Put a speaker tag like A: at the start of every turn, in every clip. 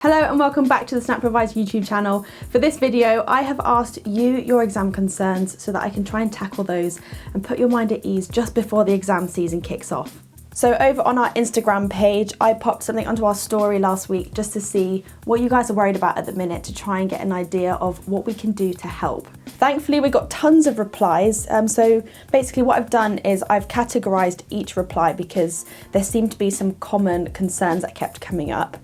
A: Hello and welcome back to the Snap Revise YouTube channel. For this video, I have asked you your exam concerns so that I can try and tackle those and put your mind at ease just before the exam season kicks off. So over on our Instagram page, I popped something onto our story last week just to see what you guys are worried about at the minute to try and get an idea of what we can do to help. Thankfully, we got tons of replies. So basically what I've done is I've categorized each reply because there seemed to be some common concerns that kept coming up.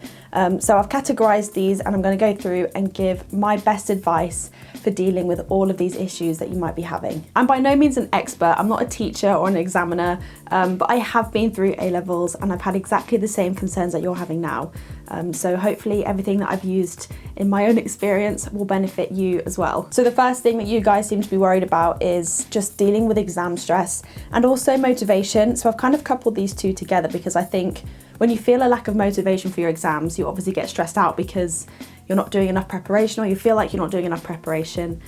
A: So I've categorized these and I'm going to go through and give my best advice for dealing with all of these issues that you might be having. I'm by no means an expert, I'm not a teacher or an examiner, but I have been through A-levels and I've had exactly the same concerns that you're having now. So hopefully everything that I've used in my own experience will benefit you as well. So the first thing that you guys seem to be worried about is just dealing with exam stress and also motivation. So I've kind of coupled these two together because I think when you feel a lack of motivation for your exams, you obviously get stressed out because you're not doing enough preparation or you feel like you're not doing enough preparation.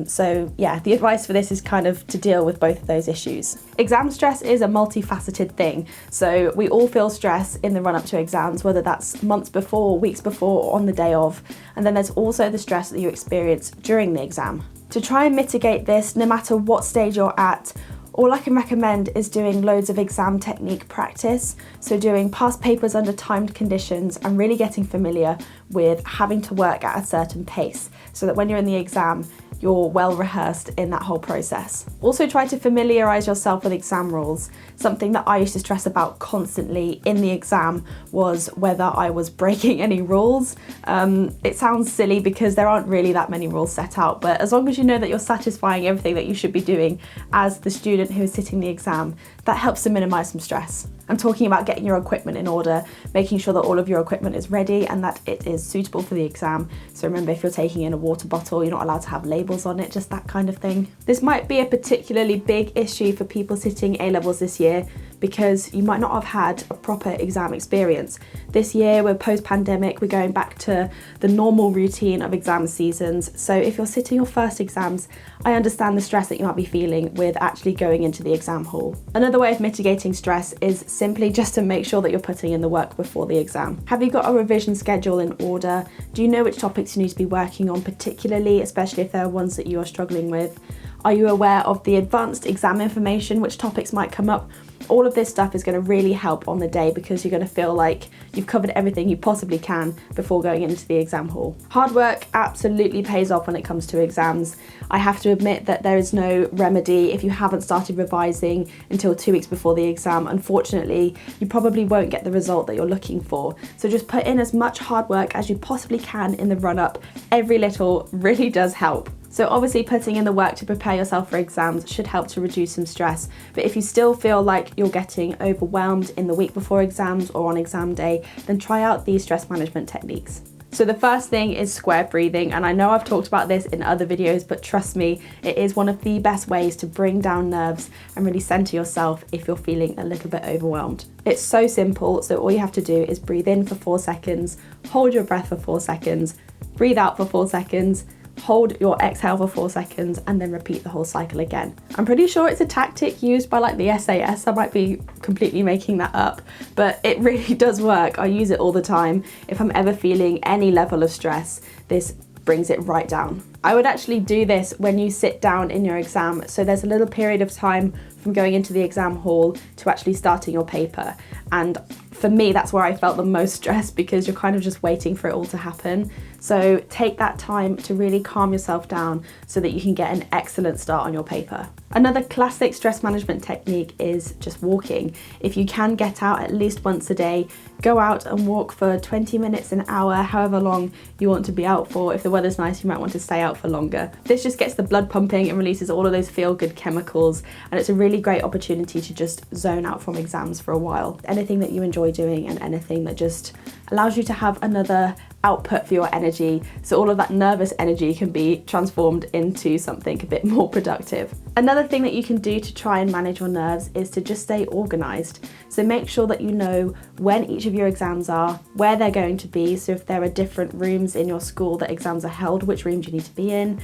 A: So yeah, the advice for this is kind of to deal with both of those issues. Exam stress is a multifaceted thing. So we all feel stress in the run up to exams, whether that's months before, weeks before, or on the day of. And then there's also the stress that you experience during the exam. To try and mitigate this, no matter what stage you're at, all I can recommend is doing loads of exam technique practice. So doing past papers under timed conditions and really getting familiar with having to work at a certain pace so that when you're in the exam, you're well rehearsed in that whole process. Also try to familiarise yourself with exam rules. Something that I used to stress about constantly in the exam was whether I was breaking any rules. It sounds silly because there aren't really that many rules set out, but as long as you know that you're satisfying everything that you should be doing as the student who is sitting the exam, that helps to minimise some stress. I'm talking about getting your equipment in order, making sure that all of your equipment is ready and that it is suitable for the exam. So remember, if you're taking in a water bottle, you're not allowed to have labels on it, just that kind of thing. This might be a particularly big issue for people sitting A-levels this year because you might not have had a proper exam experience. This year, we're post-pandemic, we're going back to the normal routine of exam seasons. So if you're sitting your first exams, I understand the stress that you might be feeling with actually going into the exam hall. Another way of mitigating stress is simply just to make sure that you're putting in the work before the exam. Have you got a revision schedule in order? Do you know which topics you need to be working on particularly, especially if there are ones that you are struggling with? Are you aware of the advanced exam information, which topics might come up? All of this stuff is going to really help on the day because you're going to feel like you've covered everything you possibly can before going into the exam hall. Hard work absolutely pays off when it comes to exams. I have to admit that there is no remedy if you haven't started revising until 2 weeks before the exam. Unfortunately, you probably won't get the result that you're looking for. So just put in as much hard work as you possibly can in the run-up. Every little really does help. So obviously putting in the work to prepare yourself for exams should help to reduce some stress. But if you still feel like you're getting overwhelmed in the week before exams or on exam day, then try out these stress management techniques. So the first thing is square breathing, and I know I've talked about this in other videos, but trust me, it is one of the best ways to bring down nerves and really center yourself if you're feeling a little bit overwhelmed. It's so simple, so all you have to do is breathe in for 4 seconds, hold your breath for 4 seconds, breathe out for 4 seconds, hold your exhale for 4 seconds and then repeat the whole cycle again. I'm pretty sure it's a tactic used by like the SAS. I might be completely making that up, but it really does work. I use it all the time. If I'm ever feeling any level of stress, this brings it right down. I would actually do this when you sit down in your exam. So there's a little period of time from going into the exam hall to actually starting your paper. And for me, that's where I felt the most stress because you're kind of just waiting for it all to happen. So take that time to really calm yourself down so that you can get an excellent start on your paper. Another classic stress management technique is just walking. If you can get out at least once a day, go out and walk for 20 minutes, an hour, however long you want to be out for. If the weather's nice, you might want to stay out for longer. This just gets the blood pumping and releases all of those feel-good chemicals, and it's a really great opportunity to just zone out from exams for a while. Anything that you enjoy doing and anything that just allows you to have another output for your energy, so all of that nervous energy can be transformed into something a bit more productive. Another thing that you can do to try and manage your nerves is to just stay organised. So make sure that you know when each of your exams are, where they're going to be, so if there are different rooms in your school that exams are held, which rooms you need to be in,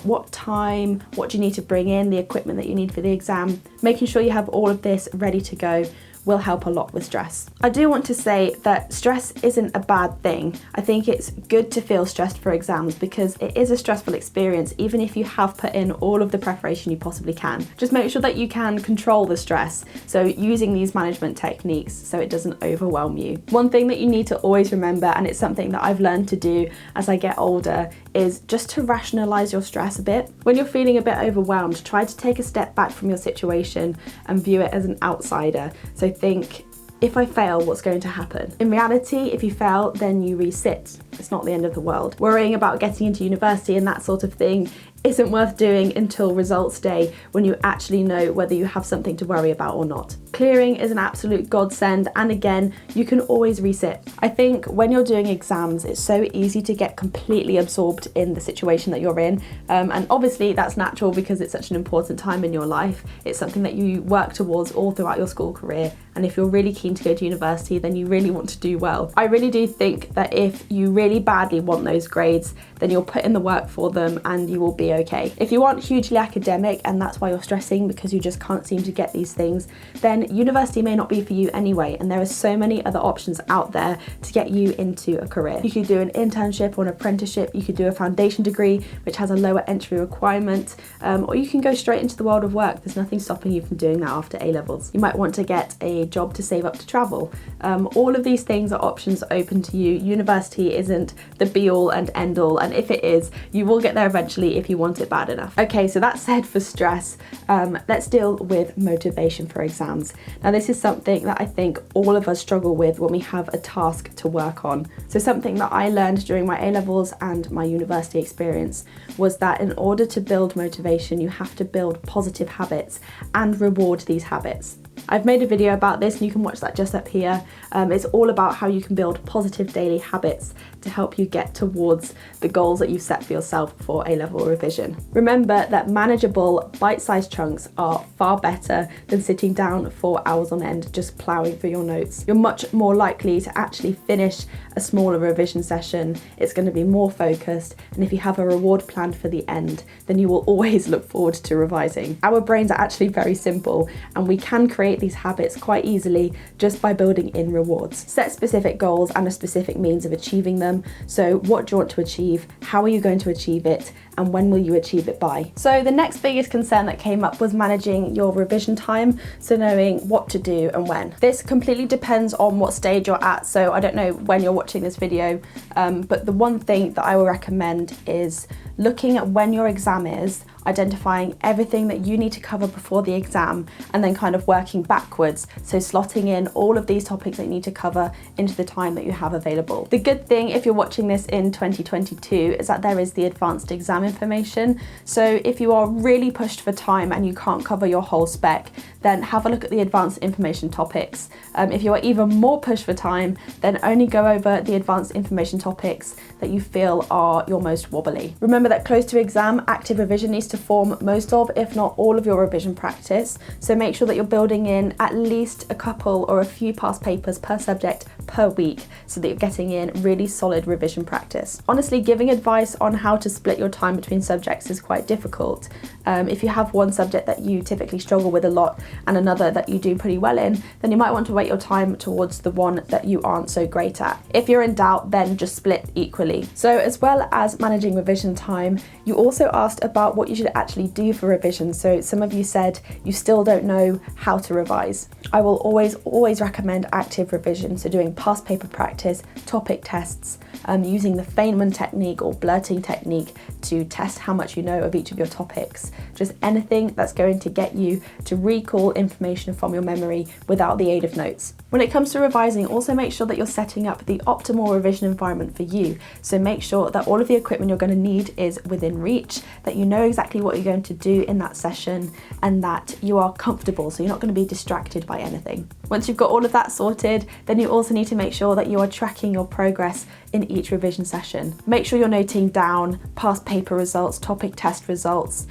A: what time, what do you need to bring in, the equipment that you need for the exam, making sure you have all of this ready to go will help a lot with stress. I do want to say that stress isn't a bad thing. I think it's good to feel stressed for exams because it is a stressful experience, even if you have put in all of the preparation you possibly can. Just make sure that you can control the stress, so using these management techniques so it doesn't overwhelm you. One thing that you need to always remember, and it's something that I've learned to do as I get older, is just to rationalize your stress a bit. When you're feeling a bit overwhelmed, try to take a step back from your situation and view it as an outsider. So think, if I fail, what's going to happen? In reality, if you fail, then you resit. It's not the end of the world. Worrying about getting into university and that sort of thing isn't worth doing until results day, when you actually know whether you have something to worry about or not. Clearing is an absolute godsend, and again, you can always resit. I think when you're doing exams, it's so easy to get completely absorbed in the situation that you're in, and obviously that's natural because it's such an important time in your life. It's something that you work towards all throughout your school career, and if you're really keen to go to university, then you really want to do well. I really do think that if you really badly want those grades, then you'll put in the work for them and you will be okay. If you aren't hugely academic and that's why you're stressing because you just can't seem to get these things, then university may not be for you anyway, and there are so many other options out there to get you into a career. You could do an internship or an apprenticeship, you could do a foundation degree which has a lower entry requirement, or you can go straight into the world of work. There's nothing stopping you from doing that after A-levels. You might want to get a job to save up to travel. All of these things are options open to you. University isn't the be-all and end-all, and if it is, you will get there eventually if you want it bad enough. Okay, so that's said for stress. Let's deal with motivation for exams. Now, this is something that I think all of us struggle with when we have a task to work on. So something that I learned during my A-levels and my university experience was that in order to build motivation, you have to build positive habits and reward these habits. I've made a video about this and you can watch that just up here. It's all about how you can build positive daily habits to help you get towards the goals that you've set for yourself for A-level revision. Remember that manageable bite-sized chunks are far better than sitting down for hours on end just ploughing through your notes. You're much more likely to actually finish a smaller revision session. It's going to be more focused, and if you have a reward planned for the end, then you will always look forward to revising. Our brains are actually very simple, and we can create these habits quite easily just by building in rewards. Set specific goals and a specific means of achieving them. So what do you want to achieve? How are you going to achieve it? And when will you achieve it by? So the next biggest concern that came up was managing your revision time, so knowing what to do and when. This completely depends on what stage you're at, so I don't know when you're watching this video, but the one thing that I will recommend is looking at when your exam is, identifying everything that you need to cover before the exam, and then kind of working backwards, so slotting in all of these topics that you need to cover into the time that you have available. The good thing, if you're watching this in 2022, is that there is the advanced exam information. So if you are really pushed for time and you can't cover your whole spec, then have a look at the advanced information topics. If you are even more pushed for time, then only go over the advanced information topics that you feel are your most wobbly. Remember that close to exam, active revision needs to form most of, if not all of your revision practice. So make sure that you're building in at least a couple or a few past papers per subject per week, so that you're getting in really solid revision practice. Honestly, giving advice on how to split your time between subjects is quite difficult. If you have one subject that you typically struggle with a lot and another that you do pretty well in, then you might want to weight your time towards the one that you aren't so great at. If you're in doubt, then just split equally. So as well as managing revision time, you also asked about what you should actually do for revision. So some of you said you still don't know how to revise. I will always recommend active revision, so doing past paper practice, topic tests, using the Feynman technique or blurting technique to test how much you know of each of your topics. Just anything that's going to get you to recall information from your memory without the aid of notes. When it comes to revising, also make sure that you're setting up the optimal revision environment for you. So make sure that all of the equipment you're going to need is within reach, that you know exactly what you're going to do in that session, and that you are comfortable, so you're not going to be distracted by anything. Once you've got all of that sorted, then you also need to make sure that you are tracking your progress in each revision session. Make sure you're noting down past paper results, topic test results,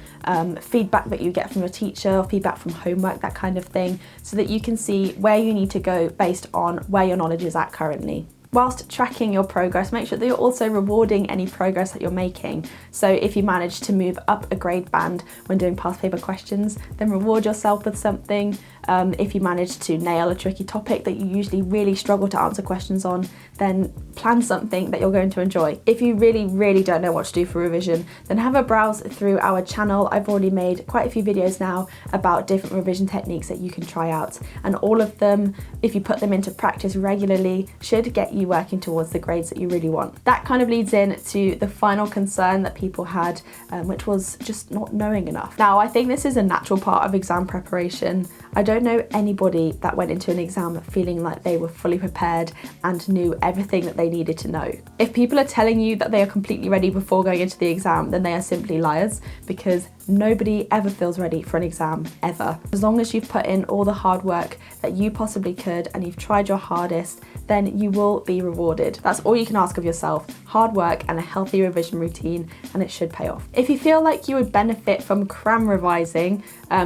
A: feedback that you get from your teacher, feedback from homework, that kind of thing, so that you can see where you need to go based on where your knowledge is at currently. Whilst tracking your progress, make sure that you're also rewarding any progress that you're making. So if you manage to move up a grade band when doing past paper questions, then reward yourself with something. If you manage to nail a tricky topic that you usually really struggle to answer questions on, then plan something that you're going to enjoy. If you really don't know what to do for revision, then have a browse through our channel. I've already made quite a few videos now about different revision techniques that you can try out, and all of them, if you put them into practice regularly, should get you working towards the grades that you really want. That kind of leads in to the final concern that people had, which was just not knowing enough. Now, I think this is a natural part of exam preparation. I don't know anybody that went into an exam feeling like they were fully prepared and knew everything that they needed to know. If people are telling you that they are completely ready before going into the exam, then they are simply liars, because nobody ever feels ready for an exam, ever. As long as you've put in all the hard work that you possibly could and you've tried your hardest, then you will be rewarded. That's all you can ask of yourself: hard work and a healthy revision routine, and it should pay off. If you feel like you would benefit from cram revising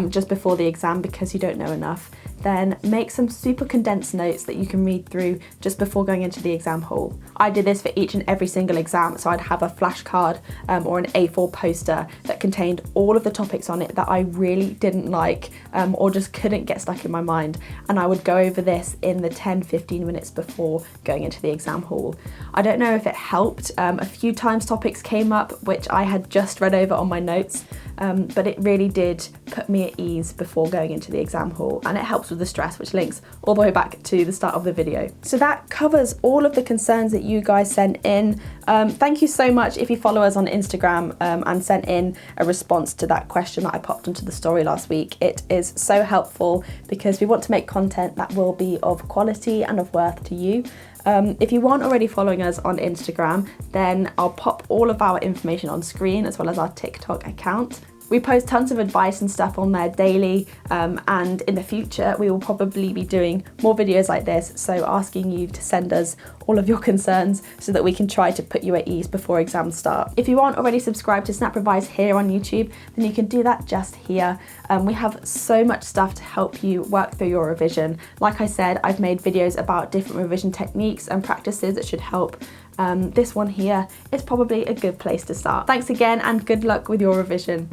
A: just before the exam because you don't know enough, then make some super condensed notes that you can read through just before going into the exam hall. I did this for each and every single exam, so I'd have a flashcard or an A4 poster that contained all of the topics on it that I really didn't like or just couldn't get stuck in my mind, and I would go over this in the 10-15 minutes before going into the exam hall. I don't know if it helped. A few times topics came up which I had just read over on my notes, but it really did put me at ease before going into the exam hall, and it helps with the stress, which links all the way back to the start of the video. So that covers all of the concerns that you guys sent in. Thank you so much if you follow us on Instagram and sent in a response to that question that I popped onto the story last week. It is so helpful because we want to make content that will be of quality and of worth to you. If you aren't already following us on Instagram, then I'll pop all of our information on screen, as well as our TikTok account. We post tons of advice and stuff on there daily, and in the future we will probably be doing more videos like this, so asking you to send us all of your concerns so that we can try to put you at ease before exams start. If you aren't already subscribed to Snap Revise here on YouTube, then you can do that just here. We have so much stuff to help you work through your revision. Like I said, I've made videos about different revision techniques and practices that should help. This one here is probably a good place to start. Thanks again, and good luck with your revision.